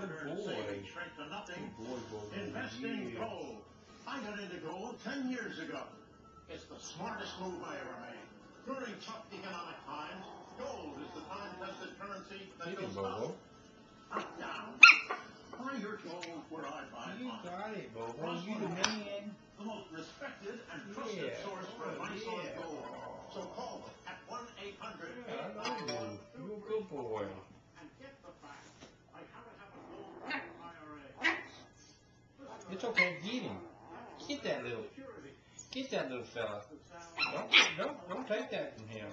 Good boy. Saving strength to nothing. Good boy, Bobo. Invest in gold. I got into gold 10 years ago. It's the smartest move I ever made. During tough economic times, gold is the time-tested currency that Get goes it, Bobo. up, not down. Buy your gold where I buy You mine. got it, Bobo. You the man. The most respected and trusted Yeah. source for advice on Yeah. gold. So call them at 1-800. Yeah, I know you. You're a good boy. And get the fact. I haven't had a gold IRA. It's okay. Get him. Get that little fella. Don't take that from him.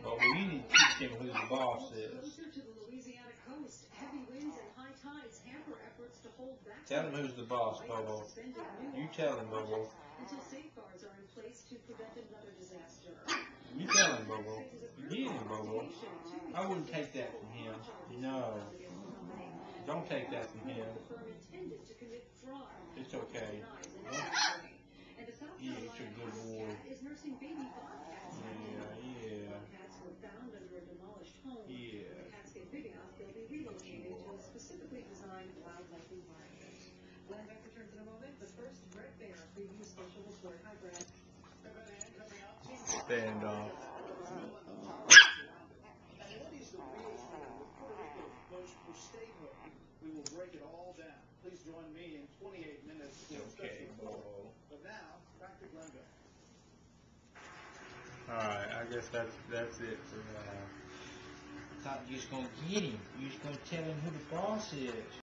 Bobo, you need to teach him who the boss is. Closer to the Louisiana coast, heavy winds and high tides hamper efforts to hold back. Tell him who's the boss, Bobo. You tell him, Bobo. Until safeguards are in place to prevent another disaster. You tell him, Bobo. Get him, Bobo. I wouldn't take that from him. No. Don't take that from him. The firm intended to commit fraud. It's okay. And a South Yeah, it's a Carolina good boy. cat is nursing baby bobcats. Yeah. Cats were found under a demolished home. Yeah. When cats get big enough, they'll be relocated to a specifically designed wildlife environment. Glenn Beck returns in a moment, but first, Brett Baer previews special report. Hi, Brett. Stand off. We will break it all down. Please join me in 28 minutes for a Okay, special report. Bobo. But now, back to Glenn Beck. Alright, I guess that's it for now. I thought you was gonna get him. You was gonna tell him who the boss is.